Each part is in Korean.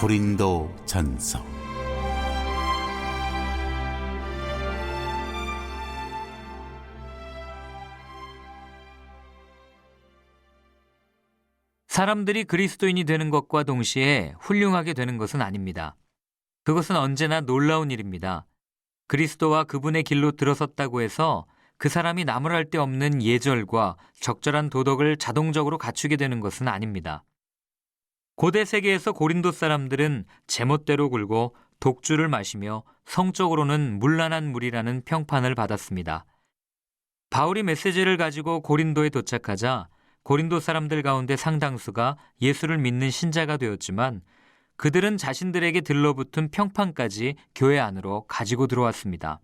고린도 전서. 사람들이 그리스도인이 되는 것과 동시에 훌륭하게 되는 것은 아닙니다. 그것은 언제나 놀라운 일입니다. 그리스도와 그분의 길로 들어섰다고 해서 그 사람이 나무랄 데 없는 예절과 적절한 도덕을 자동적으로 갖추게 되는 것은 아닙니다. 고대 세계에서 고린도 사람들은 제멋대로 굴고 독주를 마시며 성적으로는 문란한 무리라는 평판을 받았습니다. 바울이 메시지를 가지고 고린도에 도착하자 고린도 사람들 가운데 상당수가 예수를 믿는 신자가 되었지만 그들은 자신들에게 들러붙은 평판까지 교회 안으로 가지고 들어왔습니다.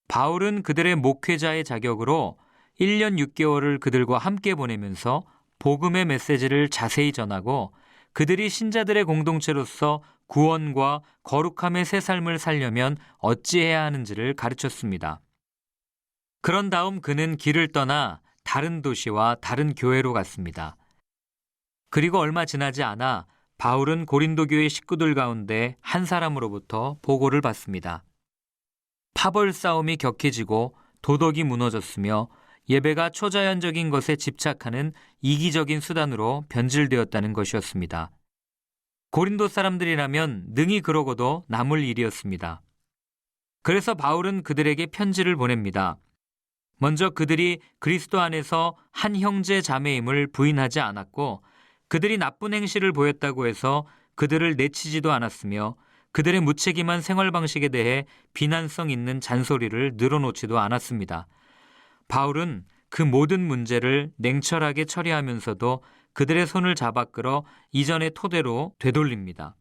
바울은 그들의 목회자의 자격으로 1년 6개월을 그들과 함께 보내면서 복음의 메시지를 자세히 전하고 그들이 신자들의 공동체로서 구원과 거룩함의 새 삶을 살려면 어찌해야 하는지를 가르쳤습니다. 그런 다음 그는 길을 떠나 다른 도시와 다른 교회로 갔습니다. 그리고 얼마 지나지 않아 바울은 고린도 교회 식구들 가운데 한 사람으로부터 보고를 받습니다. 파벌 싸움이 격해지고 도덕이 무너졌으며 예배가 초자연적인 것에 집착하는 이기적인 수단으로 변질되었다는 것이었습니다. 고린도 사람들이라면 능히 그러고도 남을 일이었습니다. 그래서 바울은 그들에게 편지를 보냅니다. 먼저 그들이 그리스도 안에서 한 형제 자매임을 부인하지 않았고 그들이 나쁜 행실을 보였다고 해서 그들을 내치지도 않았으며 그들의 무책임한 생활 방식에 대해 비난성 있는 잔소리를 늘어놓지도 않았습니다. 바울은 그 모든 문제를 냉철하게 처리하면서도 그들의 손을 잡아 끌어 이전의 토대로 되돌립니다.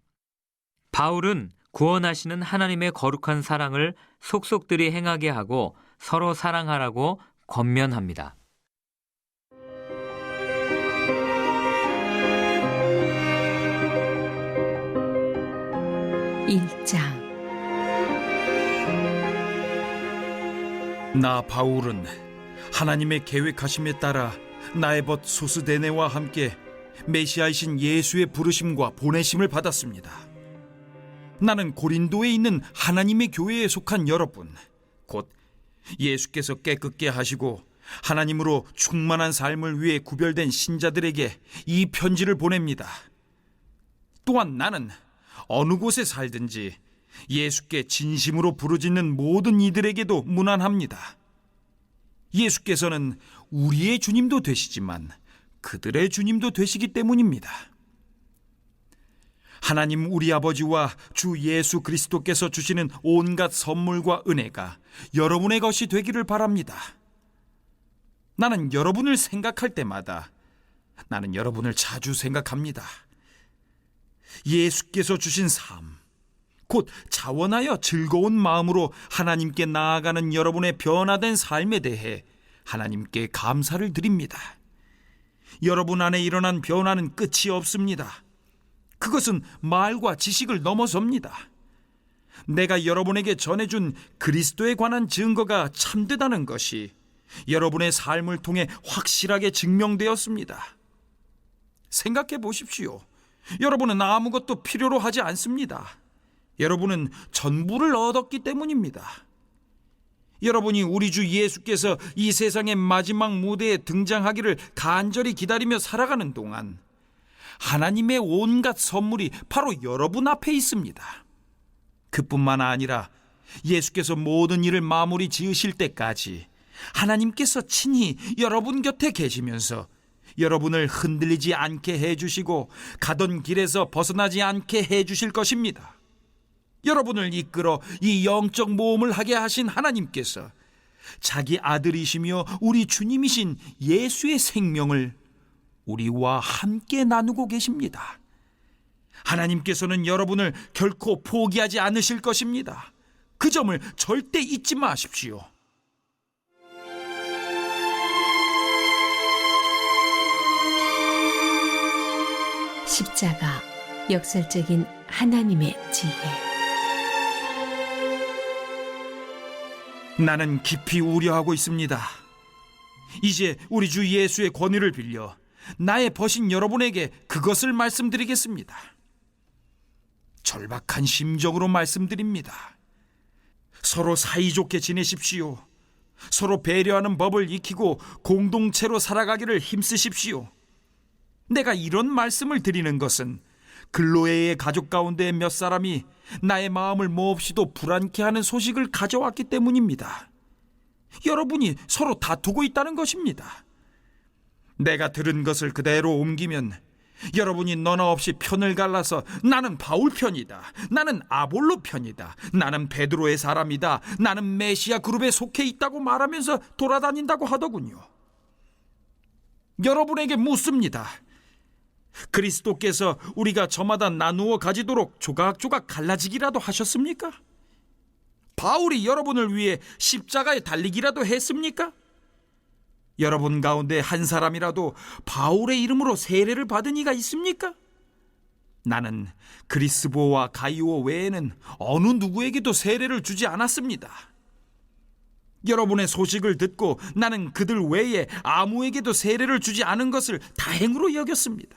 바울은 구원하시는 하나님의 거룩한 사랑을 속속들이 행하게 하고 서로 사랑하라고 권면합니다. (1장) 나 바울은 하나님의 계획하심에 따라 나의 벗 소스데네와 함께 메시아이신 예수의 부르심과 보내심을 받았습니다. 나는 고린도에 있는 하나님의 교회에 속한 여러분, 곧 예수께서 깨끗게 하시고 하나님으로 충만한 삶을 위해 구별된 신자들에게 이 편지를 보냅니다. 또한 나는 어느 곳에 살든지 예수께 진심으로 부르짖는 모든 이들에게도 문안합니다. 예수께서는 우리의 주님도 되시지만 그들의 주님도 되시기 때문입니다. 하나님 우리 아버지와 주 예수 그리스도께서 주시는 온갖 선물과 은혜가 여러분의 것이 되기를 바랍니다. 나는 여러분을 생각할 때마다 나는 여러분을 자주 생각합니다. 예수께서 주신 삶, 곧 자원하여 즐거운 마음으로 하나님께 나아가는 여러분의 변화된 삶에 대해 하나님께 감사를 드립니다. 여러분 안에 일어난 변화는 끝이 없습니다. 그것은 말과 지식을 넘어섭니다. 내가 여러분에게 전해준 그리스도에 관한 증거가 참되다는 것이 여러분의 삶을 통해 확실하게 증명되었습니다. 생각해 보십시오. 여러분은 아무것도 필요로 하지 않습니다. 여러분은 전부를 얻었기 때문입니다. 여러분이 우리 주 예수께서 이 세상의 마지막 무대에 등장하기를 간절히 기다리며 살아가는 동안 하나님의 온갖 선물이 바로 여러분 앞에 있습니다. 그뿐만 아니라 예수께서 모든 일을 마무리 지으실 때까지 하나님께서 친히 여러분 곁에 계시면서 여러분을 흔들리지 않게 해주시고 가던 길에서 벗어나지 않게 해주실 것입니다. 여러분을 이끌어 이 영적 모험을 하게 하신 하나님께서 자기 아들이시며 우리 주님이신 예수의 생명을 우리와 함께 나누고 계십니다. 하나님께서는 여러분을 결코 포기하지 않으실 것입니다. 그 점을 절대 잊지 마십시오. 십자가, 역설적인 하나님의 지혜. 나는 깊이 우려하고 있습니다. 이제 우리 주 예수의 권위를 빌려 나의 벗인 여러분에게 그것을 말씀드리겠습니다. 절박한 심정으로 말씀드립니다. 서로 사이좋게 지내십시오. 서로 배려하는 법을 익히고 공동체로 살아가기를 힘쓰십시오. 내가 이런 말씀을 드리는 것은 글로에의 가족 가운데 몇 사람이 나의 마음을 몹시도 불안케 하는 소식을 가져왔기 때문입니다. 여러분이 서로 다투고 있다는 것입니다. 내가 들은 것을 그대로 옮기면 여러분이 너나 없이 편을 갈라서 나는 바울 편이다, 나는 아볼로 편이다, 나는 베드로의 사람이다, 나는 메시아 그룹에 속해 있다고 말하면서 돌아다닌다고 하더군요. 여러분에게 묻습니다. 그리스도께서 우리가 저마다 나누어 가지도록 조각조각 갈라지기라도 하셨습니까? 바울이 여러분을 위해 십자가에 달리기라도 했습니까? 여러분 가운데 한 사람이라도 바울의 이름으로 세례를 받은 이가 있습니까? 나는 그리스보와 가이오 외에는 어느 누구에게도 세례를 주지 않았습니다. 여러분의 소식을 듣고 나는 그들 외에 아무에게도 세례를 주지 않은 것을 다행으로 여겼습니다.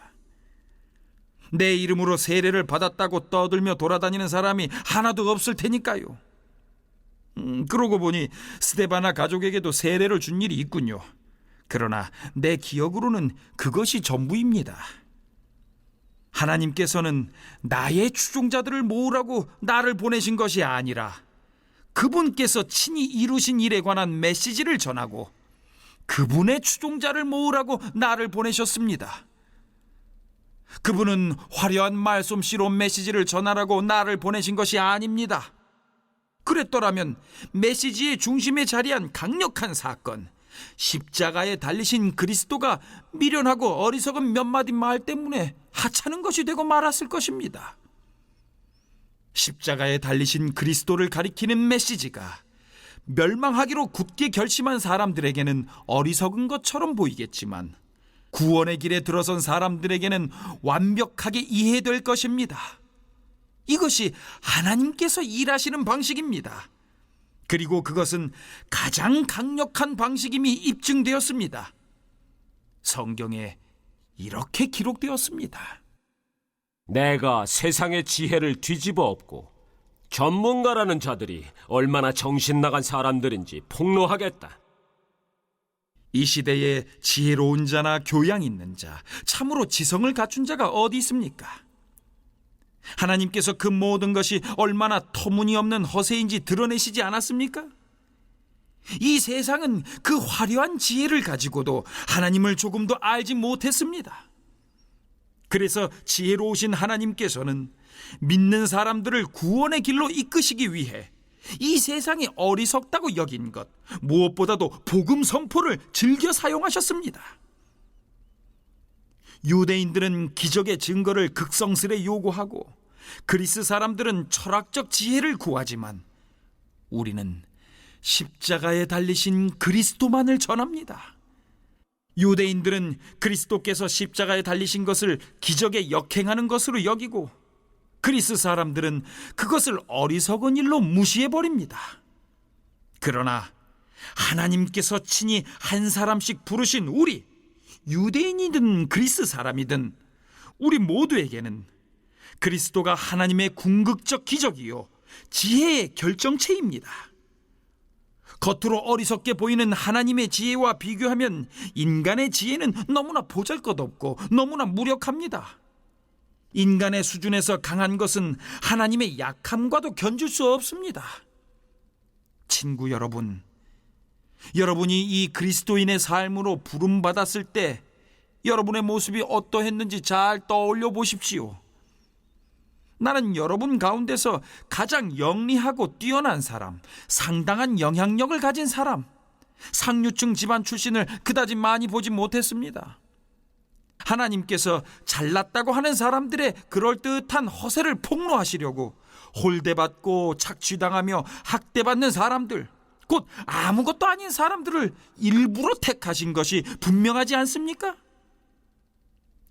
내 이름으로 세례를 받았다고 떠들며 돌아다니는 사람이 하나도 없을 테니까요. 그러고 보니 스데바나 가족에게도 세례를 준 일이 있군요. 그러나 내 기억으로는 그것이 전부입니다. 하나님께서는 나의 추종자들을 모으라고 나를 보내신 것이 아니라 그분께서 친히 이루신 일에 관한 메시지를 전하고 그분의 추종자를 모으라고 나를 보내셨습니다. 그분은 화려한 말솜씨로 메시지를 전하라고 나를 보내신 것이 아닙니다. 그랬더라면 메시지의 중심에 자리한 강력한 사건, 십자가에 달리신 그리스도가 미련하고 어리석은 몇 마디 말 때문에 하찮은 것이 되고 말았을 것입니다. 십자가에 달리신 그리스도를 가리키는 메시지가 멸망하기로 굳게 결심한 사람들에게는 어리석은 것처럼 보이겠지만 구원의 길에 들어선 사람들에게는 완벽하게 이해될 것입니다. 이것이 하나님께서 일하시는 방식입니다. 그리고 그것은 가장 강력한 방식임이 입증되었습니다. 성경에 이렇게 기록되었습니다. 내가 세상의 지혜를 뒤집어 엎고 전문가라는 자들이 얼마나 정신나간 사람들인지 폭로하겠다. 이 시대에 지혜로운 자나 교양 있는 자, 참으로 지성을 갖춘 자가 어디 있습니까? 하나님께서 그 모든 것이 얼마나 터무니없는 허세인지 드러내시지 않았습니까? 이 세상은 그 화려한 지혜를 가지고도 하나님을 조금도 알지 못했습니다. 그래서 지혜로우신 하나님께서는 믿는 사람들을 구원의 길로 이끄시기 위해 이 세상이 어리석다고 여긴 것, 무엇보다도 복음 선포를 즐겨 사용하셨습니다. 유대인들은 기적의 증거를 극성스레 요구하고 그리스 사람들은 철학적 지혜를 구하지만 우리는 십자가에 달리신 그리스도만을 전합니다. 유대인들은 그리스도께서 십자가에 달리신 것을 기적에 역행하는 것으로 여기고 그리스 사람들은 그것을 어리석은 일로 무시해버립니다. 그러나 하나님께서 친히 한 사람씩 부르신 우리, 유대인이든 그리스 사람이든 우리 모두에게는 그리스도가 하나님의 궁극적 기적이요 지혜의 결정체입니다. 겉으로 어리석게 보이는 하나님의 지혜와 비교하면 인간의 지혜는 너무나 보잘것없고 너무나 무력합니다. 인간의 수준에서 강한 것은 하나님의 약함과도 견줄 수 없습니다. 친구 여러분, 여러분이 이 그리스도인의 삶으로 부름받았을 때 여러분의 모습이 어떠했는지 잘 떠올려 보십시오. 나는 여러분 가운데서 가장 영리하고 뛰어난 사람, 상당한 영향력을 가진 사람, 상류층 집안 출신을 그다지 많이 보지 못했습니다. 하나님께서 잘났다고 하는 사람들의 그럴듯한 허세를 폭로하시려고 홀대받고 착취당하며 학대받는 사람들, 곧 아무것도 아닌 사람들을 일부러 택하신 것이 분명하지 않습니까?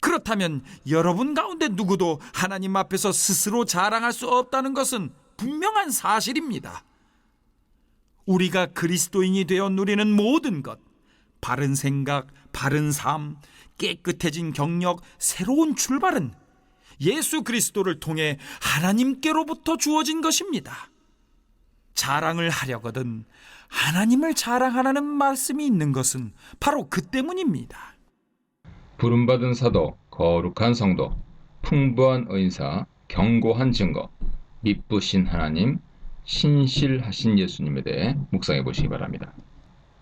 그렇다면 여러분 가운데 누구도 하나님 앞에서 스스로 자랑할 수 없다는 것은 분명한 사실입니다. 우리가 그리스도인이 되어 누리는 모든 것, 바른 생각, 바른 삶, 깨끗해진 경력, 새로운 출발은 예수 그리스도를 통해 하나님께로부터 주어진 것입니다. 자랑을 하려거든 하나님을 자랑하라는 말씀이 있는 것은 바로 그 때문입니다. 부름받은 사도, 거룩한 성도, 풍부한 의사, 견고한 증거, 미쁘신 하나님, 신실하신 예수님에 대해 묵상해 보시기 바랍니다.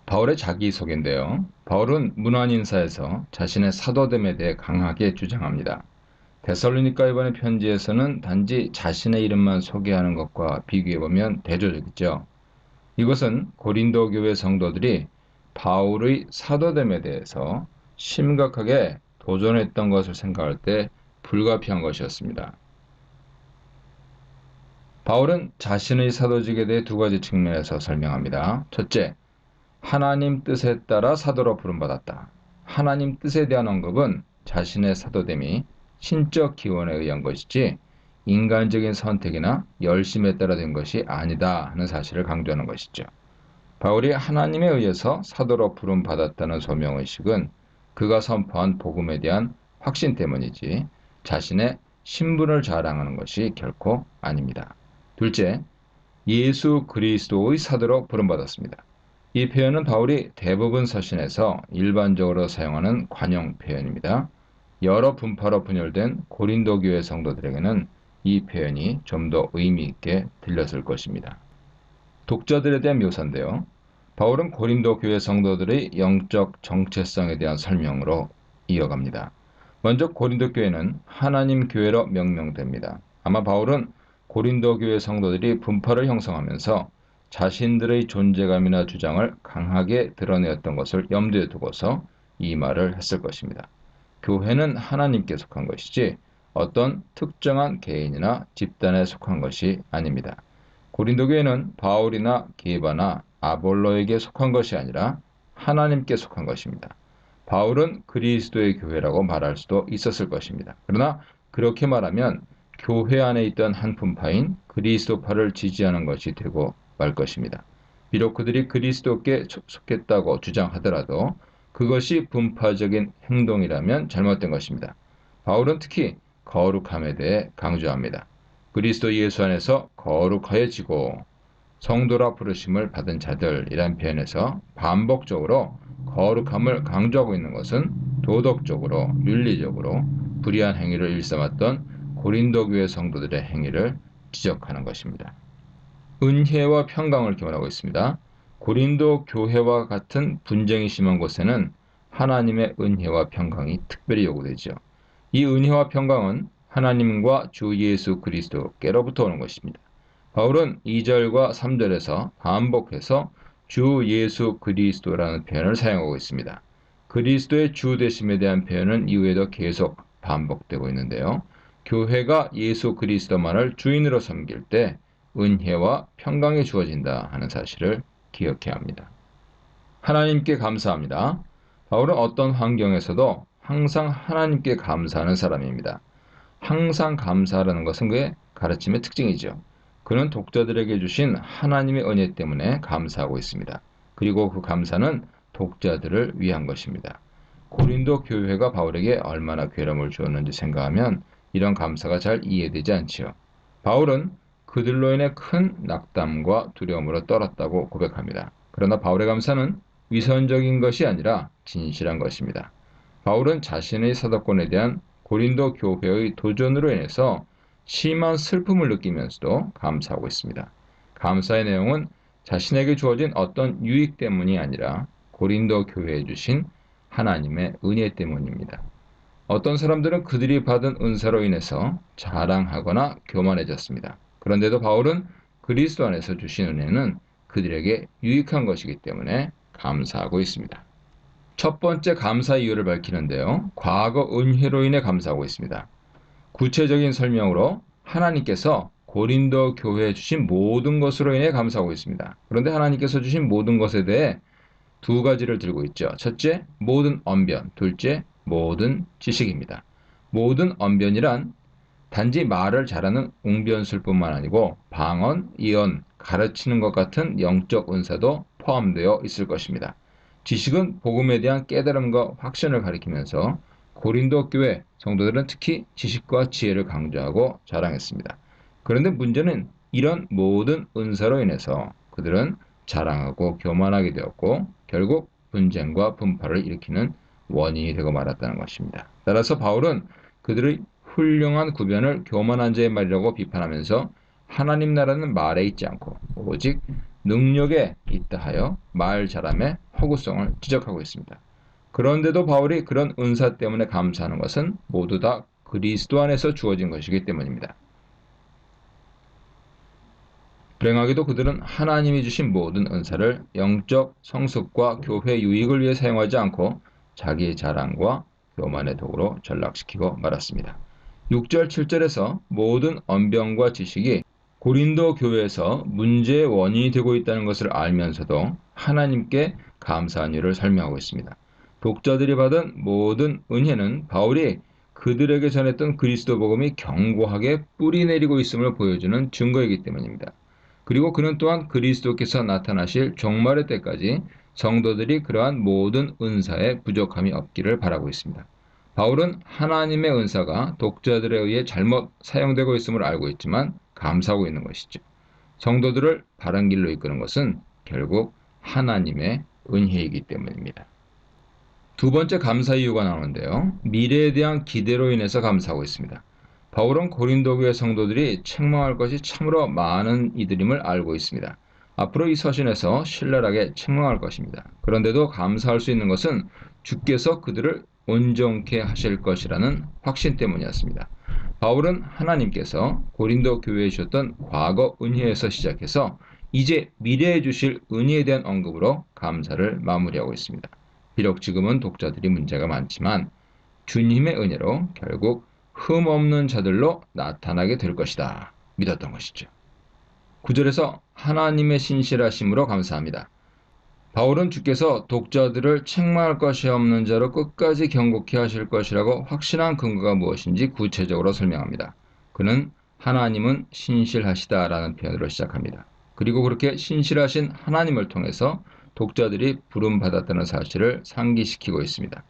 바울의 자기소개인데요. 바울은 문안인사에서 자신의 사도됨에 대해 강하게 주장합니다. 데살로니가 이번의 편지에서는 단지 자신의 이름만 소개하는 것과 비교해보면 대조적이죠. 이것은 고린도 교회 성도들이 바울의 사도됨에 대해서 심각하게 도전했던 것을 생각할 때 불가피한 것이었습니다. 바울은 자신의 사도직에 대해 두 가지 측면에서 설명합니다. 첫째, 하나님 뜻에 따라 사도로 부름받았다. 하나님 뜻에 대한 언급은 자신의 사도됨이 신적 기원에 의한 것이지 인간적인 선택이나 열심에 따라 된 것이 아니다 하는 사실을 강조하는 것이죠. 바울이 하나님에 의해서 사도로 부름받았다는 소명의식은 그가 선포한 복음에 대한 확신 때문이지 자신의 신분을 자랑하는 것이 결코 아닙니다. 둘째, 예수 그리스도의 사도로 부름받았습니다. 이 표현은 바울이 대부분 서신에서 일반적으로 사용하는 관용 표현입니다. 여러 분파로 분열된 고린도 교회 성도들에게는 이 표현이 좀 더 의미 있게 들렸을 것입니다. 독자들에 대한 묘사인데요. 바울은 고린도 교회 성도들의 영적 정체성에 대한 설명으로 이어갑니다. 먼저 고린도 교회는 하나님 교회로 명명됩니다. 아마 바울은 고린도 교회 성도들이 분파를 형성하면서 자신들의 존재감이나 주장을 강하게 드러내었던 것을 염두에 두고서 이 말을 했을 것입니다. 교회는 하나님께 속한 것이지 어떤 특정한 개인이나 집단에 속한 것이 아닙니다. 고린도 교회는 바울이나 게바나 아볼로에게 속한 것이 아니라 하나님께 속한 것입니다. 바울은 그리스도의 교회라고 말할 수도 있었을 것입니다. 그러나 그렇게 말하면 교회 안에 있던 한 분파인 그리스도파를 지지하는 것이 되고 말 것입니다. 비록 그들이 그리스도께 속했다고 주장하더라도 그것이 분파적인 행동이라면 잘못된 것입니다. 바울은 특히 거룩함에 대해 강조합니다. 그리스도 예수 안에서 거룩하여지고 성도라 부르심을 받은 자들이란 표현에서 반복적으로 거룩함을 강조하고 있는 것은 도덕적으로, 윤리적으로 불의한 행위를 일삼았던 고린도 교회 성도들의 행위를 지적하는 것입니다. 은혜와 평강을 기원하고 있습니다. 고린도 교회와 같은 분쟁이 심한 곳에는 하나님의 은혜와 평강이 특별히 요구되죠. 이 은혜와 평강은 하나님과 주 예수 그리스도께로부터 오는 것입니다. 바울은 2절과 3절에서 반복해서 주 예수 그리스도라는 표현을 사용하고 있습니다. 그리스도의 주 되심에 대한 표현은 이후에도 계속 반복되고 있는데요. 교회가 예수 그리스도만을 주인으로 섬길 때 은혜와 평강이 주어진다 하는 사실을 기억해야 합니다. 하나님께 감사합니다. 바울은 어떤 환경에서도 항상 하나님께 감사하는 사람입니다. 항상 감사하라는 것은 그의 가르침의 특징이죠. 그는 독자들에게 주신 하나님의 은혜 때문에 감사하고 있습니다. 그리고 그 감사는 독자들을 위한 것입니다. 고린도 교회가 바울에게 얼마나 괴로움을 주었는지 생각하면 이런 감사가 잘 이해되지 않지요. 바울은 그들로 인해 큰 낙담과 두려움으로 떨었다고 고백합니다. 그러나 바울의 감사는 위선적인 것이 아니라 진실한 것입니다. 바울은 자신의 사도권에 대한 고린도 교회의 도전으로 인해서 심한 슬픔을 느끼면서도 감사하고 있습니다. 감사의 내용은 자신에게 주어진 어떤 유익 때문이 아니라 고린도 교회에 주신 하나님의 은혜 때문입니다. 어떤 사람들은 그들이 받은 은사로 인해서 자랑하거나 교만해졌습니다. 그런데도 바울은 그리스도 안에서 주신 은혜는 그들에게 유익한 것이기 때문에 감사하고 있습니다. 첫 번째 감사 이유를 밝히는데요. 과거 은혜로 인해 감사하고 있습니다. 구체적인 설명으로 하나님께서 고린도 교회에 주신 모든 것으로 인해 감사하고 있습니다. 그런데 하나님께서 주신 모든 것에 대해 두 가지를 들고 있죠. 첫째, 모든 언변. 둘째, 모든 지식입니다. 모든 언변이란 단지 말을 잘하는 웅변술뿐만 아니고 방언, 예언, 가르치는 것 같은 영적 은사도 포함되어 있을 것입니다. 지식은 복음에 대한 깨달음과 확신을 가리키면서 고린도 교회 성도들은 특히 지식과 지혜를 강조하고 자랑했습니다. 그런데 문제는 이런 모든 은사로 인해서 그들은 자랑하고 교만하게 되었고 결국 분쟁과 분파를 일으키는 원인이 되고 말았다는 것입니다. 따라서 바울은 그들의 훌륭한 구변을 교만한 자의 말이라고 비판하면서 하나님 나라는 말에 있지 않고 오직 능력에 있다 하여 말 잘함의 허구성을 지적하고 있습니다. 그런데도 바울이 그런 은사 때문에 감사하는 것은 모두 다 그리스도 안에서 주어진 것이기 때문입니다. 불행하게도 그들은 하나님이 주신 모든 은사를 영적 성숙과 교회 유익을 위해 사용하지 않고 자기 자랑과 교만의 도구로 전락시키고 말았습니다. 6절, 7절에서 모든 언변과 지식이 고린도 교회에서 문제의 원인이 되고 있다는 것을 알면서도 하나님께 감사한 이유를 설명하고 있습니다. 독자들이 받은 모든 은혜는 바울이 그들에게 전했던 그리스도 복음이 견고하게 뿌리 내리고 있음을 보여주는 증거이기 때문입니다. 그리고 그는 또한 그리스도께서 나타나실 종말의 때까지 성도들이 그러한 모든 은사에 부족함이 없기를 바라고 있습니다. 바울은 하나님의 은사가 독자들에 의해 잘못 사용되고 있음을 알고 있지만 감사하고 있는 것이죠. 성도들을 바른 길로 이끄는 것은 결국 하나님의 은혜이기 때문입니다. 두 번째 감사 이유가 나오는데요. 미래에 대한 기대로 인해서 감사하고 있습니다. 바울은 고린도 교회 성도들이 책망할 것이 참으로 많은 이들임을 알고 있습니다. 앞으로 이 서신에서 신랄하게 책망할 것입니다. 그런데도 감사할 수 있는 것은 주께서 그들을 온전케 하실 것이라는 확신 때문이었습니다. 바울은 하나님께서 고린도 교회에 주셨던 과거 은혜에서 시작해서 이제 미래에 주실 은혜에 대한 언급으로 감사를 마무리하고 있습니다. 비록 지금은 독자들이 문제가 많지만 주님의 은혜로 결국 흠없는 자들로 나타나게 될 것이다. 믿었던 것이죠. 9절에서 하나님의 신실하심으로 감사합니다. 바울은 주께서 독자들을 책망할 것이 없는 자로 끝까지 경고케 하실 것이라고 확신한 근거가 무엇인지 구체적으로 설명합니다. 그는 하나님은 신실하시다라는 표현으로 시작합니다. 그리고 그렇게 신실하신 하나님을 통해서 독자들이 부름받았다는 사실을 상기시키고 있습니다.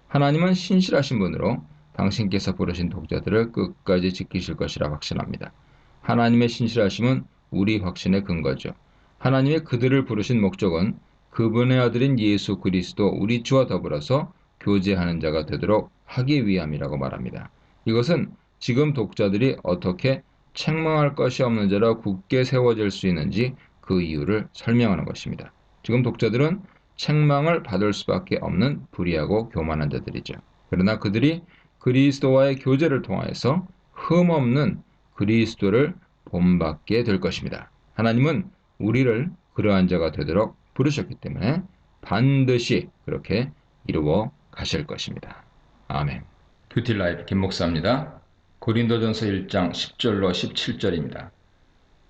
하나님은 신실하신 분으로 당신께서 부르신 독자들을 끝까지 지키실 것이라 확신합니다. 하나님의 신실하심은 우리 확신의 근거죠. 하나님이 그들을 부르신 목적은 그분의 아들인 예수 그리스도 우리 주와 더불어서 교제하는 자가 되도록 하기 위함이라고 말합니다. 이것은 지금 독자들이 어떻게 책망할 것이 없는 자로 굳게 세워질 수 있는지 그 이유를 설명하는 것입니다. 지금 독자들은 책망을 받을 수밖에 없는 불의하고 교만한 자들이죠. 그러나 그들이 그리스도와의 교제를 통하여서 흠없는 그리스도를 본받게 될 것입니다. 하나님은 우리를 그러한 자가 되도록 부르셨기 때문에 반드시 그렇게 이루어 가실 것입니다. 아멘. 뷰티라이프 김목사입니다. 고린도전서 1장 10절로 17절입니다.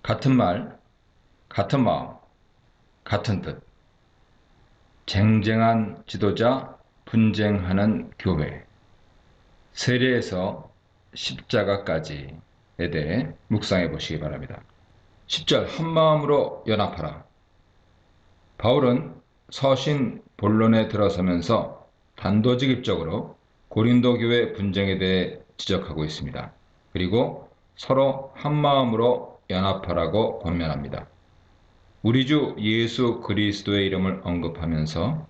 같은 말, 같은 마음, 같은 뜻. 쟁쟁한 지도자, 분쟁하는 교회. 세례에서 십자가까지에 대해 묵상해 보시기 바랍니다. 10절 한마음으로 연합하라. 바울은 서신 본론에 들어서면서 단도직입적으로 고린도 교회 분쟁에 대해 지적하고 있습니다. 그리고 서로 한마음으로 연합하라고 권면합니다. 우리 주 예수 그리스도의 이름을 언급하면서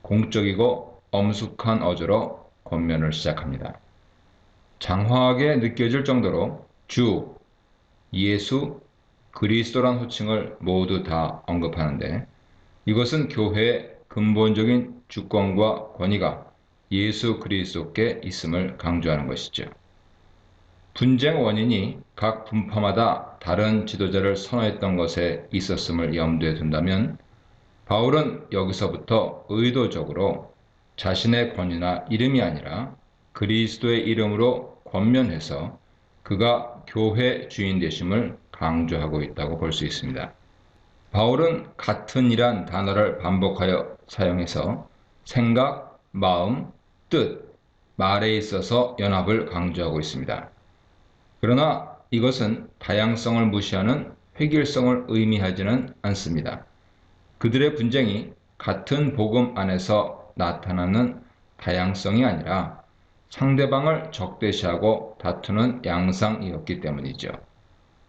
공적이고 엄숙한 어조로 권면을 시작합니다. 장황하게 느껴질 정도로 주, 예수, 그리스도란 호칭을 모두 다 언급하는데 이것은 교회의 근본적인 주권과 권위가 예수 그리스도께 있음을 강조하는 것이죠. 분쟁 원인이 각 분파마다 다른 지도자를 선호했던 것에 있었음을 염두에 둔다면 바울은 여기서부터 의도적으로 자신의 권위나 이름이 아니라 그리스도의 이름으로 권면해서 그가 교회 주인 되심을 강조하고 있다고 볼 수 있습니다. 바울은 같은이란 단어를 반복하여 사용해서 생각, 마음, 뜻, 말에 있어서 연합을 강조하고 있습니다. 그러나 이것은 다양성을 무시하는 획일성을 의미하지는 않습니다. 그들의 분쟁이 같은 복음 안에서 나타나는 다양성이 아니라 상대방을 적대시하고 다투는 양상이었기 때문이죠.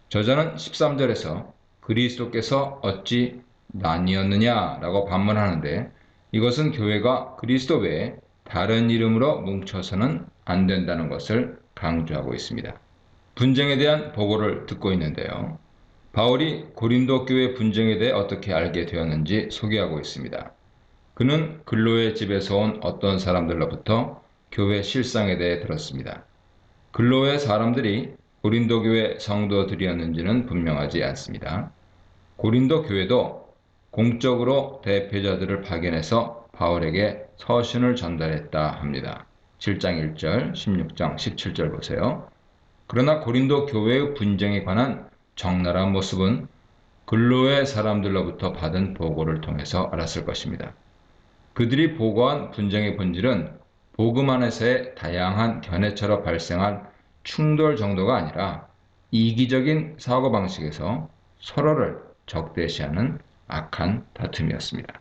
저자는 13절에서 그리스도께서 어찌 나뉘었느냐라고 반문하는데 이것은 교회가 그리스도 외에 다른 이름으로 뭉쳐서는 안 된다는 것을 강조하고 있습니다. 분쟁에 대한 보고를 듣고 있는데요. 바울이 고린도 교회 분쟁에 대해 어떻게 알게 되었는지 소개하고 있습니다. 그는 글로의 집에서 온 어떤 사람들로부터 교회 실상에 대해 들었습니다. 글로의 사람들이 고린도 교회 성도들이었는지는 분명하지 않습니다. 고린도 교회도 공적으로 대표자들을 파견해서 바울에게 서신을 전달했다 합니다. 7장 1절, 16장 17절 보세요. 그러나 고린도 교회의 분쟁에 관한 적나라한 모습은 글로의 사람들로부터 받은 보고를 통해서 알았을 것입니다. 그들이 보고한 분쟁의 본질은 복음 안에서의 다양한 견해처럼 발생한 충돌 정도가 아니라 이기적인 사고방식에서 서로를 적대시하는 악한 다툼이었습니다.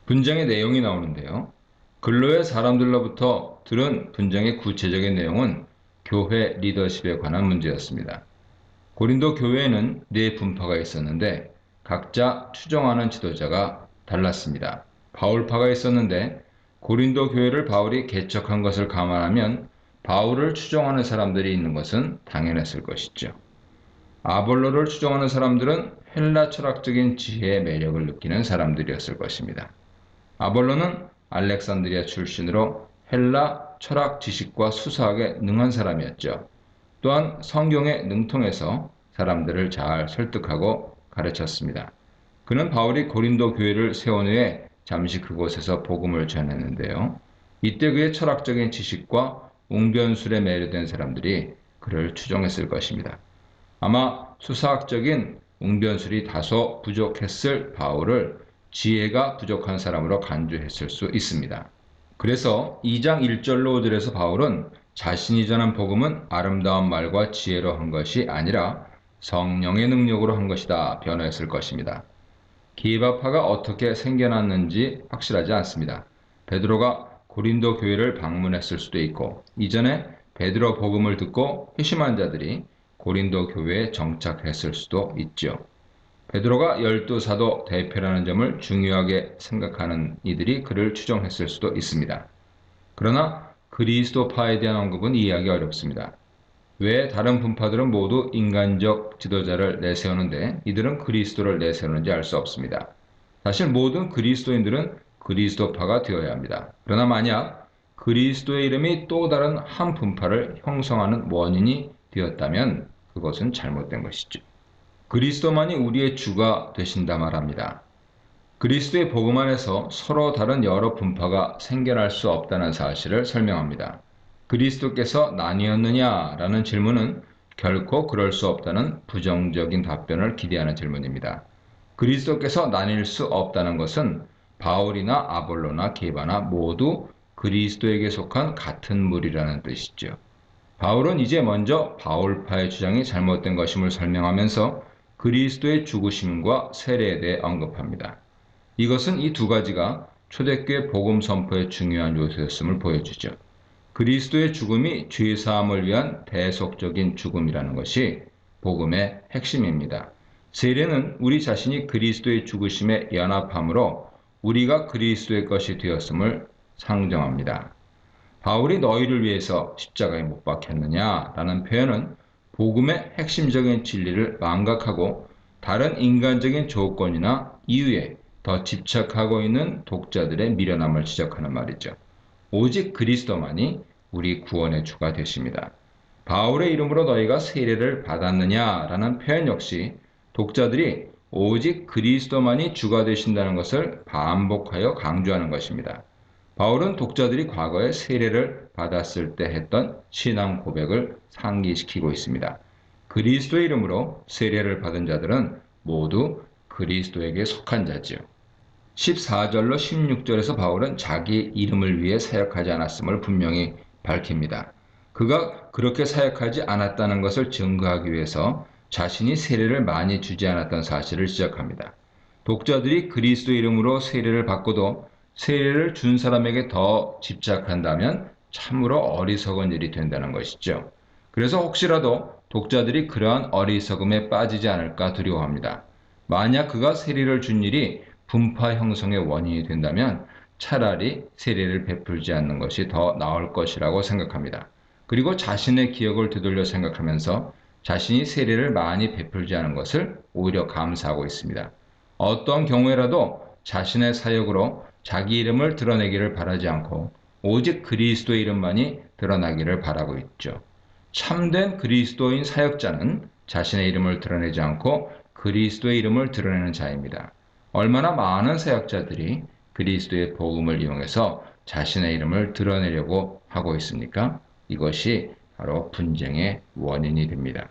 분쟁의 내용이 나오는데요. 글로의 사람들로부터 들은 분쟁의 구체적인 내용은 교회 리더십에 관한 문제였습니다. 고린도 교회에는 4분파가 있었는데 각자 추종하는 지도자가 달랐습니다. 바울파가 있었는데 고린도 교회를 바울이 개척한 것을 감안하면 바울을 추종하는 사람들이 있는 것은 당연했을 것이죠. 아볼로를 추종하는 사람들은 헬라 철학적인 지혜의 매력을 느끼는 사람들이었을 것입니다. 아볼로는 알렉산드리아 출신으로 헬라 철학 지식과 수사학에 능한 사람이었죠. 또한 성경에 능통해서 사람들을 잘 설득하고 가르쳤습니다. 그는 바울이 고린도 교회를 세운 후에 잠시 그곳에서 복음을 전했는데요. 이때 그의 철학적인 지식과 웅변술에 매료된 사람들이 그를 추종했을 것입니다. 아마 수사학적인 웅변술이 다소 부족했을 바울을 지혜가 부족한 사람으로 간주했을 수 있습니다. 그래서 2장 1절로 5절에서 바울은 자신이 전한 복음은 아름다운 말과 지혜로 한 것이 아니라 성령의 능력으로 한 것이다 변호했을 것입니다. 기바파가 어떻게 생겨났는지 확실하지 않습니다. 베드로가 고린도 교회를 방문했을 수도 있고 이전에 베드로 복음을 듣고 회심한 자들이 고린도 교회에 정착했을 수도 있죠. 베드로가 12사도 대표라는 점을 중요하게 생각하는 이들이 그를 추종했을 수도 있습니다. 그러나 그리스도파에 대한 언급은 이해하기 어렵습니다. 왜 다른 분파들은 모두 인간적 지도자를 내세우는데 이들은 그리스도를 내세우는지 알 수 없습니다. 사실 모든 그리스도인들은 그리스도파가 되어야 합니다. 그러나 만약 그리스도의 이름이 또 다른 한 분파를 형성하는 원인이 되었다면 그것은 잘못된 것이죠. 그리스도만이 우리의 주가 되신다 말합니다. 그리스도의 복음 안에서 서로 다른 여러 분파가 생겨날 수 없다는 사실을 설명합니다. 그리스도께서 나뉘었느냐라는 질문은 결코 그럴 수 없다는 부정적인 답변을 기대하는 질문입니다. 그리스도께서 나뉠 수 없다는 것은 바울이나 아볼로나 게바나 모두 그리스도에게 속한 같은 무리라는 뜻이죠. 바울은 이제 먼저 바울파의 주장이 잘못된 것임을 설명하면서 그리스도의 죽으심과 세례에 대해 언급합니다. 이것은 이 두 가지가 초대교회 복음 선포의 중요한 요소였음을 보여주죠. 그리스도의 죽음이 죄사함을 위한 대속적인 죽음이라는 것이 복음의 핵심입니다. 세례는 우리 자신이 그리스도의 죽으심에 연합함으로 우리가 그리스도의 것이 되었음을 상정합니다. 바울이 너희를 위해서 십자가에 못 박혔느냐라는 표현은 복음의 핵심적인 진리를 망각하고 다른 인간적인 조건이나 이유에 더 집착하고 있는 독자들의 미련함을 지적하는 말이죠. 오직 그리스도만이 우리 구원의 주가 되십니다. 바울의 이름으로 너희가 세례를 받았느냐라는 표현 역시 독자들이 오직 그리스도만이 주가 되신다는 것을 반복하여 강조하는 것입니다. 바울은 독자들이 과거에 세례를 받았을 때 했던 신앙 고백을 상기시키고 있습니다. 그리스도의 이름으로 세례를 받은 자들은 모두 그리스도에게 속한 자지요. 14절로 16절에서 바울은 자기 이름을 위해 사역하지 않았음을 분명히 밝힙니다. 그가 그렇게 사역하지 않았다는 것을 증거하기 위해서 자신이 세례를 많이 주지 않았던 사실을 지적합니다. 독자들이 그리스도 이름으로 세례를 받고도 세례를 준 사람에게 더 집착한다면 참으로 어리석은 일이 된다는 것이죠. 그래서 혹시라도 독자들이 그러한 어리석음에 빠지지 않을까 두려워합니다. 만약 그가 세리를 준 일이 분파 형성의 원인이 된다면 차라리 세리를 베풀지 않는 것이 더 나을 것이라고 생각합니다. 그리고 자신의 기억을 되돌려 생각하면서 자신이 세리를 많이 베풀지 않은 것을 오히려 감사하고 있습니다. 어떤 경우에라도 자신의 사역으로 자기 이름을 드러내기를 바라지 않고 오직 그리스도의 이름만이 드러나기를 바라고 있죠. 참된 그리스도인 사역자는 자신의 이름을 드러내지 않고 그리스도의 이름을 드러내는 자입니다. 얼마나 많은 사역자들이 그리스도의 복음을 이용해서 자신의 이름을 드러내려고 하고 있습니까? 이것이 바로 분쟁의 원인이 됩니다.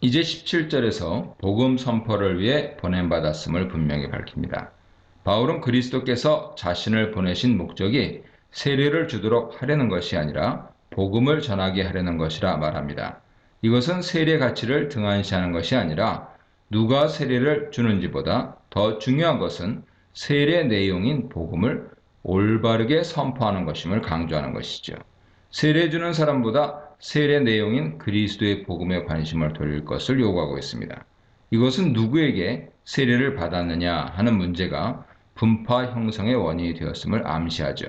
이제 17절에서 복음 선포를 위해 보냄받았음을 분명히 밝힙니다. 바울은 그리스도께서 자신을 보내신 목적이 세례를 주도록 하려는 것이 아니라 복음을 전하게 하려는 것이라 말합니다. 이것은 세례 가치를 등한시하는 것이 아니라 누가 세례를 주는지보다 더 중요한 것은 세례 내용인 복음을 올바르게 선포하는 것임을 강조하는 것이죠. 세례 주는 사람보다 세례 내용인 그리스도의 복음에 관심을 돌릴 것을 요구하고 있습니다. 이것은 누구에게 세례를 받았느냐 하는 문제가 분파 형성의 원인이 되었음을 암시하죠.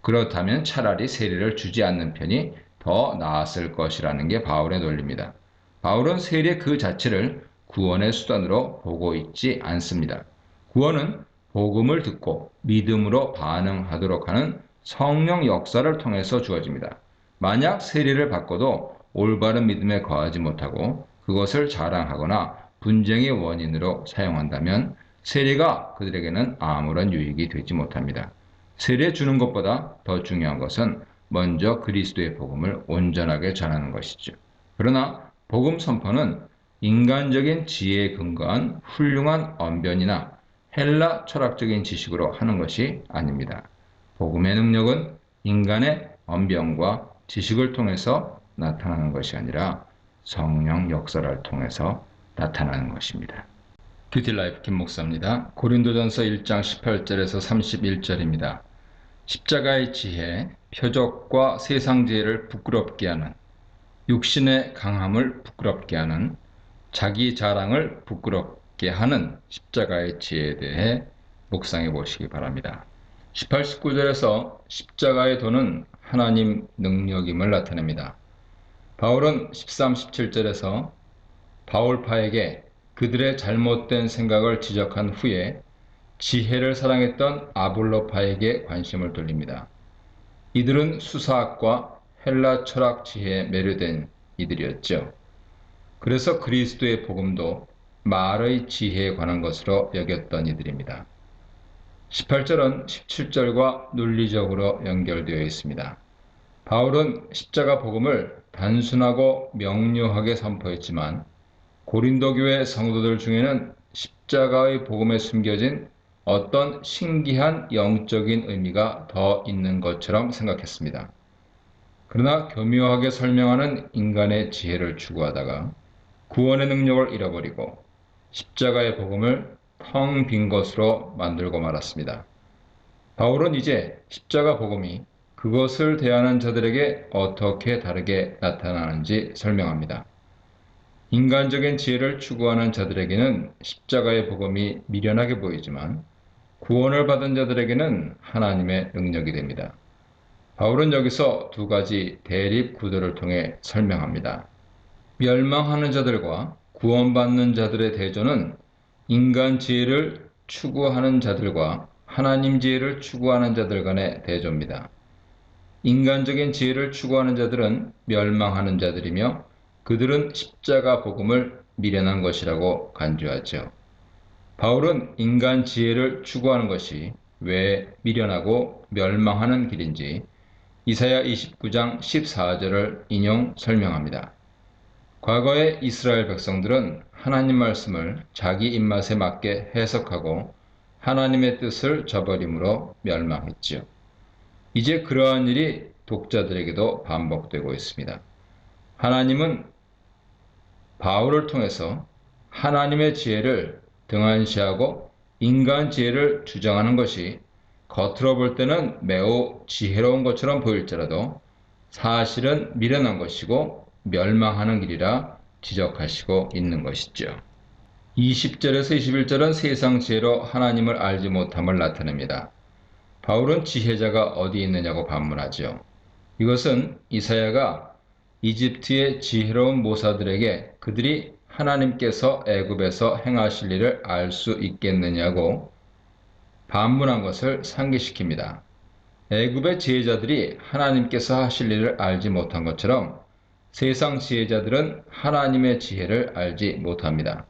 그렇다면 차라리 세례를 주지 않는 편이 더 나았을 것이라는 게 바울의 논리입니다. 바울은 세례 그 자체를 구원의 수단으로 보고 있지 않습니다. 구원은 복음을 듣고 믿음으로 반응하도록 하는 성령 역사를 통해서 주어집니다. 만약 세례를 받고도 올바른 믿음에 거하지 못하고 그것을 자랑하거나 분쟁의 원인으로 사용한다면 세례가 그들에게는 아무런 유익이 되지 못합니다. 세례 주는 것보다 더 중요한 것은 먼저 그리스도의 복음을 온전하게 전하는 것이죠. 그러나 복음 선포는 인간적인 지혜에 근거한 훌륭한 언변이나 헬라 철학적인 지식으로 하는 것이 아닙니다. 복음의 능력은 인간의 언변과 지식을 통해서 나타나는 것이 아니라 성령 역사를 통해서 나타나는 것입니다. 큐티라이프 김목사입니다. 고린도전서 1장 18절에서 31절입니다. 십자가의 지혜, 표적과 세상 지혜를 부끄럽게 하는, 육신의 강함을 부끄럽게 하는, 자기 자랑을 부끄럽게 하는 십자가의 지혜에 대해 묵상해 보시기 바랍니다. 18, 19절에서 십자가의 도는 하나님 능력임을 나타냅니다. 바울은 13, 17절에서 바울파에게 그들의 잘못된 생각을 지적한 후에 지혜를 사랑했던 아볼로파에게 관심을 돌립니다. 이들은 수사학과 헬라 철학 지혜에 매료된 이들이었죠. 그래서 그리스도의 복음도 말의 지혜에 관한 것으로 여겼던 이들입니다. 18절은 17절과 논리적으로 연결되어 있습니다. 바울은 십자가 복음을 단순하고 명료하게 선포했지만 고린도 교회 성도들 중에는 십자가의 복음에 숨겨진 어떤 신기한 영적인 의미가 더 있는 것처럼 생각했습니다. 그러나 교묘하게 설명하는 인간의 지혜를 추구하다가 구원의 능력을 잃어버리고 십자가의 복음을 텅 빈 것으로 만들고 말았습니다. 바울은 이제 십자가 복음이 그것을 대하는 자들에게 어떻게 다르게 나타나는지 설명합니다. 인간적인 지혜를 추구하는 자들에게는 십자가의 복음이 미련하게 보이지만 구원을 받은 자들에게는 하나님의 능력이 됩니다. 바울은 여기서 두 가지 대립 구도를 통해 설명합니다. 멸망하는 자들과 구원받는 자들의 대조는 인간 지혜를 추구하는 자들과 하나님 지혜를 추구하는 자들 간의 대조입니다. 인간적인 지혜를 추구하는 자들은 멸망하는 자들이며 그들은 십자가 복음을 미련한 것이라고 간주하죠. 바울은 인간 지혜를 추구하는 것이 왜 미련하고 멸망하는 길인지 이사야 29장 14절을 인용 설명합니다. 과거의 이스라엘 백성들은 하나님 말씀을 자기 입맛에 맞게 해석하고 하나님의 뜻을 저버림으로 멸망했지요. 이제 그러한 일이 독자들에게도 반복되고 있습니다. 하나님은 바울을 통해서 하나님의 지혜를 등한시하고 인간 지혜를 주장하는 것이 겉으로 볼 때는 매우 지혜로운 것처럼 보일지라도 사실은 미련한 것이고 멸망하는 길이라 지적하시고 있는 것이죠. 20절에서 21절은 세상 지혜로 하나님을 알지 못함을 나타냅니다. 바울은 지혜자가 어디 있느냐고 반문하죠. 이것은 이사야가 이집트의 지혜로운 모사들에게 그들이 하나님께서 애굽에서 행하실 일을 알 수 있겠느냐고 반문한 것을 상기시킵니다. 애굽의 지혜자들이 하나님께서 하실 일을 알지 못한 것처럼 세상 지혜자들은 하나님의 지혜를 알지 못합니다.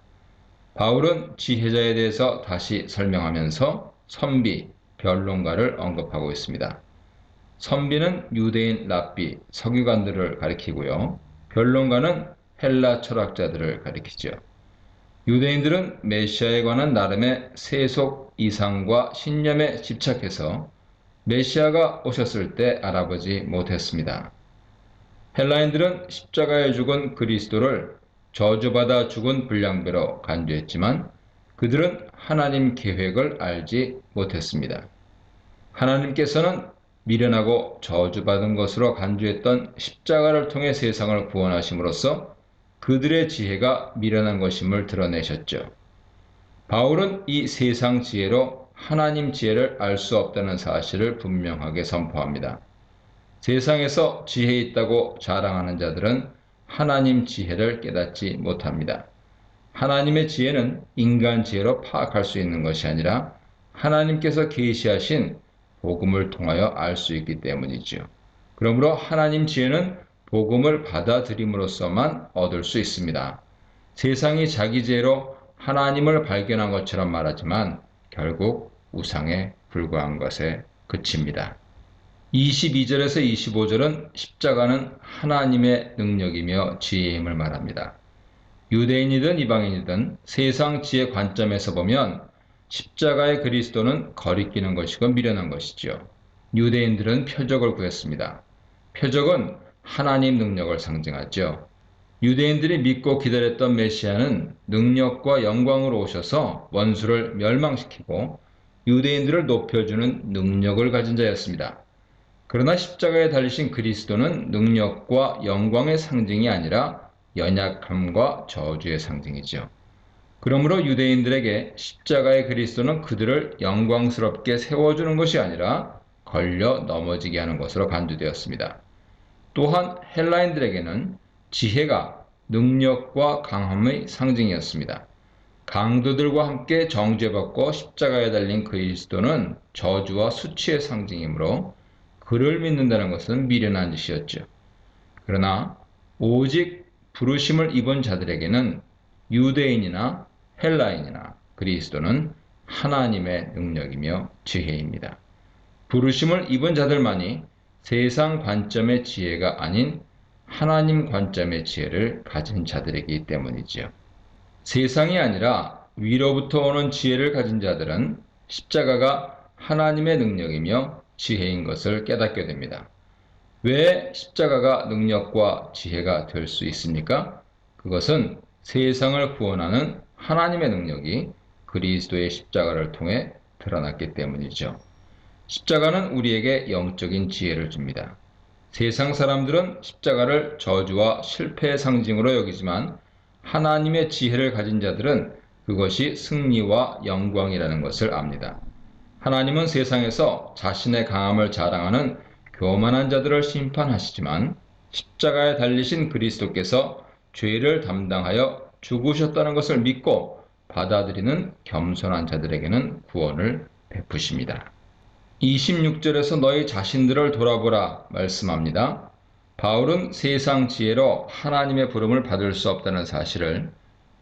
바울은 지혜자에 대해서 다시 설명하면서 선비, 변론가를 언급하고 있습니다. 선비는 유대인 랍비, 서기관들을 가리키고요. 변론가는 헬라 철학자들을 가리키죠. 유대인들은 메시아에 관한 나름의 세속 이상과 신념에 집착해서 메시아가 오셨을 때 알아보지 못했습니다. 헬라인들은 십자가에 죽은 그리스도를 저주받아 죽은 불량배로 간주했지만 그들은 하나님 계획을 알지 못했습니다. 하나님께서는 미련하고 저주받은 것으로 간주했던 십자가를 통해 세상을 구원하심으로써 그들의 지혜가 미련한 것임을 드러내셨죠. 바울은 이 세상 지혜로 하나님 지혜를 알 수 없다는 사실을 분명하게 선포합니다. 세상에서 지혜 있다고 자랑하는 자들은 하나님 지혜를 깨닫지 못합니다. 하나님의 지혜는 인간 지혜로 파악할 수 있는 것이 아니라 하나님께서 계시하신 복음을 통하여 알 수 있기 때문이죠. 그러므로 하나님 지혜는 복음을 받아들임으로써만 얻을 수 있습니다. 세상이 자기 지혜로 하나님을 발견한 것처럼 말하지만 결국 우상에 불과한 것에 그칩니다. 22절에서 25절은 십자가는 하나님의 능력이며 지혜임을 말합니다. 유대인이든 이방인이든 세상 지혜 관점에서 보면 십자가의 그리스도는 거리끼는 것이고 미련한 것이죠. 유대인들은 표적을 구했습니다. 표적은 하나님 능력을 상징하죠. 유대인들이 믿고 기다렸던 메시아는 능력과 영광으로 오셔서 원수를 멸망시키고 유대인들을 높여주는 능력을 가진 자였습니다. 그러나 십자가에 달리신 그리스도는 능력과 영광의 상징이 아니라 연약함과 저주의 상징이죠. 그러므로 유대인들에게 십자가의 그리스도는 그들을 영광스럽게 세워주는 것이 아니라 걸려 넘어지게 하는 것으로 간주되었습니다. 또한 헬라인들에게는 지혜가 능력과 강함의 상징이었습니다. 강도들과 함께 정죄받고 십자가에 달린 그리스도는 저주와 수치의 상징이므로 그를 믿는다는 것은 미련한 짓이었죠. 그러나 오직 부르심을 입은 자들에게는 유대인이나 헬라인이나 그리스도는 하나님의 능력이며 지혜입니다. 부르심을 입은 자들만이 세상 관점의 지혜가 아닌 하나님 관점의 지혜를 가진 자들이기 때문이지요. 세상이 아니라 위로부터 오는 지혜를 가진 자들은 십자가가 하나님의 능력이며 지혜인 것을 깨닫게 됩니다. 왜 십자가가 능력과 지혜가 될 수 있습니까? 그것은 세상을 구원하는 하나님의 능력이 그리스도의 십자가를 통해 드러났기 때문이죠. 십자가는 우리에게 영적인 지혜를 줍니다. 세상 사람들은 십자가를 저주와 실패의 상징으로 여기지만 하나님의 지혜를 가진 자들은 그것이 승리와 영광이라는 것을 압니다. 하나님은 세상에서 자신의 강함을 자랑하는 교만한 자들을 심판하시지만 십자가에 달리신 그리스도께서 죄를 담당하여 죽으셨다는 것을 믿고 받아들이는 겸손한 자들에게는 구원을 베푸십니다. 26절에서 너희 자신들을 돌아보라 말씀합니다. 바울은 세상 지혜로 하나님의 부름을 받을 수 없다는 사실을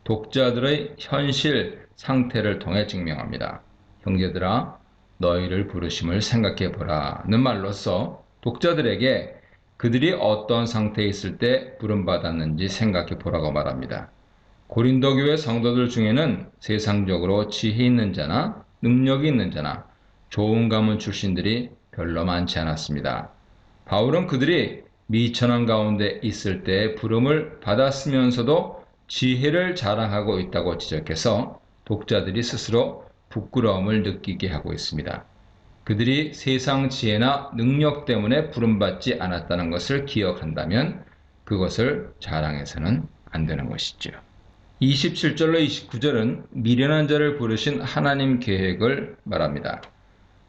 독자들의 현실 상태를 통해 증명합니다. 형제들아, 너희를 부르심을 생각해 보라는 말로써 독자들에게 그들이 어떤 상태에 있을 때 부름받았는지 생각해 보라고 말합니다. 고린도 교회 성도들 중에는 세상적으로 지혜 있는 자나 능력이 있는 자나 좋은 가문 출신들이 별로 많지 않았습니다. 바울은 그들이 미천한 가운데 있을 때 부름을 받았으면서도 지혜를 자랑하고 있다고 지적해서 독자들이 스스로 부끄러움을 느끼게 하고 있습니다. 그들이 세상 지혜나 능력 때문에 부름받지 않았다는 것을 기억한다면 그것을 자랑해서는 안 되는 것이죠. 27절로 29절은 미련한 자를 부르신 하나님 계획을 말합니다.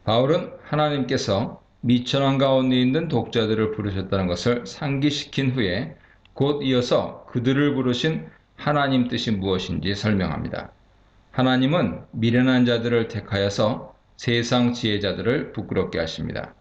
바울은 하나님께서 미천한 가운데 있는 독자들을 부르셨다는 것을 상기시킨 후에 곧 이어서 그들을 부르신 하나님 뜻이 무엇인지 설명합니다. 하나님은 미련한 자들을 택하여서 세상 지혜자들을 부끄럽게 하십니다.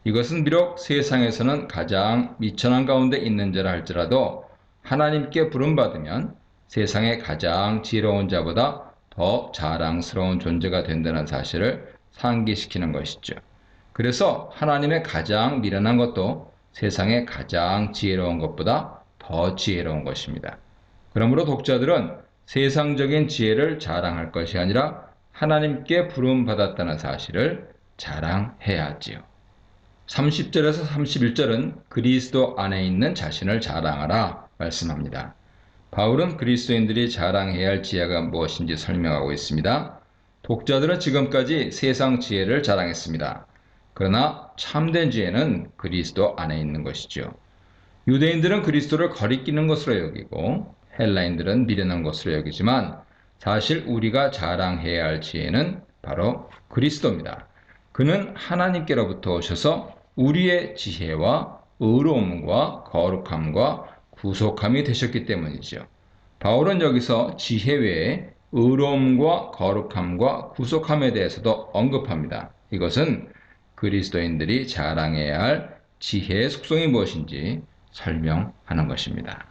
이것은 비록 세상에서는 가장 미천한 가운데 있는 자라 할지라도 하나님께 부름받으면 세상의 가장 지혜로운 자보다 더 자랑스러운 존재가 된다는 사실을 상기시키는 것이죠. 그래서 하나님의 가장 미련한 것도 세상의 가장 지혜로운 것보다 더 지혜로운 것입니다. 그러므로 독자들은 세상적인 지혜를 자랑할 것이 아니라 하나님께 부름받았다는 사실을 자랑해야 하지요. 30절에서 31절은 그리스도 안에 있는 자신을 자랑하라 말씀합니다. 바울은 그리스도인들이 자랑해야 할 지혜가 무엇인지 설명하고 있습니다. 독자들은 지금까지 세상 지혜를 자랑했습니다. 그러나 참된 지혜는 그리스도 안에 있는 것이죠. 유대인들은 그리스도를 거리끼는 것으로 여기고 헬라인들은 미련한 것으로 여기지만 사실 우리가 자랑해야 할 지혜는 바로 그리스도입니다. 그는 하나님께로부터 오셔서 우리의 지혜와 의로움과 거룩함과 구속함이 되셨기 때문이죠. 바울은 여기서 지혜 외에 의로움과 거룩함과 구속함에 대해서도 언급합니다. 이것은 그리스도인들이 자랑해야 할 지혜의 속성이 무엇인지 설명하는 것입니다.